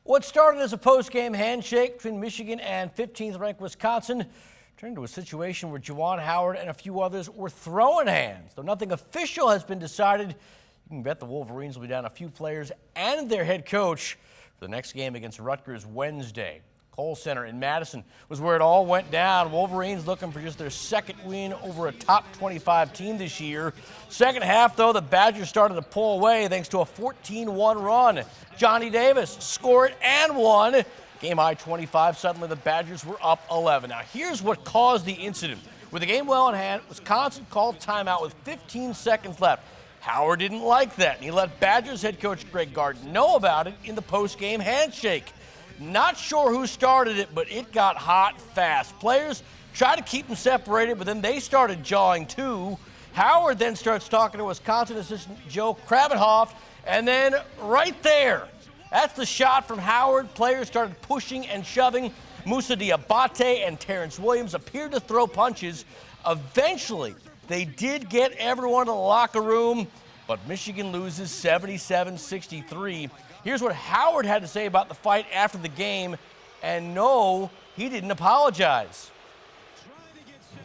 What started as a post-game handshake between Michigan and 15th-ranked Wisconsin turned into a situation where Juwan Howard and a few others were throwing hands. Though nothing official has been decided, you can bet the Wolverines will be down a few players and their head coach for the next game against Rutgers Wednesday. Kohl Center in Madison was where it all went down. Wolverines looking for just their second win over a top 25 team this year. Second half, though, the Badgers started to pull away thanks to a 14-1 run. Johnny Davis scored and won. Game high 25. Suddenly, the Badgers were up 11. Now, here's what caused the incident. With the game well in hand, Wisconsin called timeout with 15 seconds left. Howard didn't like that, and he let Badgers head coach Greg Gard know about it in the post-game handshake. Not sure who started it, but it got hot fast. Players tried to keep them separated, but then they started jawing too. Howard then starts talking to Wisconsin assistant Joe Krabenhoff, and then right there, that's the shot from Howard. Players started pushing and shoving. Moussa Diabate and Terrence Williams appeared to throw punches. Eventually, they did get everyone to the locker room, but Michigan loses 77-63. Here's what Howard had to say about the fight after the game, and no, he didn't apologize.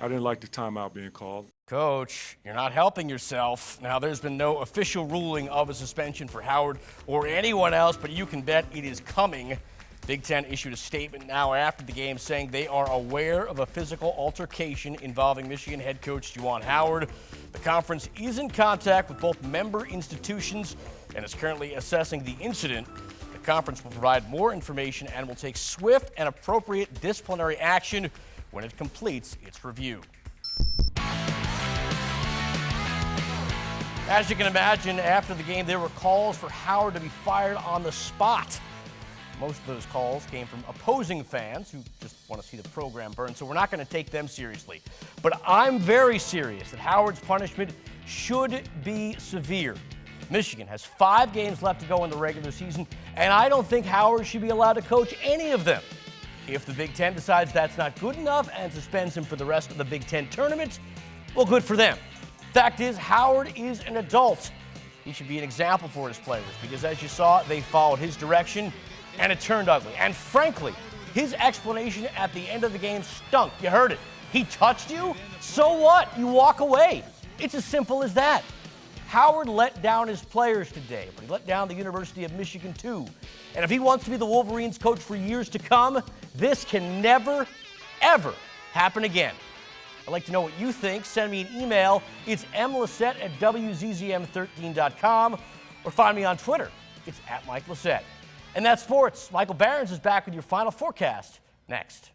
I didn't like the timeout being called. Coach, you're not helping yourself. Now, there's been no official ruling of a suspension for Howard or anyone else, but you can bet it is coming. Big Ten issued a statement now after the game saying they are aware of a physical altercation involving Michigan head coach Juwan Howard. The conference is in contact with both member institutions and is currently assessing the incident. The conference will provide more information and will take swift and appropriate disciplinary action when it completes its review. As you can imagine, after the game, there were calls for Howard to be fired on the spot. Most of those calls came from opposing fans who just want to see the program burn, so we're not going to take them seriously. But I'm very serious that Howard's punishment should be severe. Michigan has 5 games left to go in the regular season, and I don't think Howard should be allowed to coach any of them. If the Big Ten decides that's not good enough and suspends him for the rest of the Big Ten tournament, well, good for them. Fact is, Howard is an adult. He should be an example for his players because, as you saw, they followed his direction, and it turned ugly. And frankly, his explanation at the end of the game stunk. You heard it. He touched you? So what? You walk away. It's as simple as that. Howard let down his players today, but he let down the University of Michigan too. And if he wants to be the Wolverines coach for years to come, this can never, ever happen again. I'd like to know what you think. Send me an email. It's mlissette@wzzm13.com or find me on Twitter. It's @MikeLissette. And that's sports. Michael Barons is back with your final forecast next.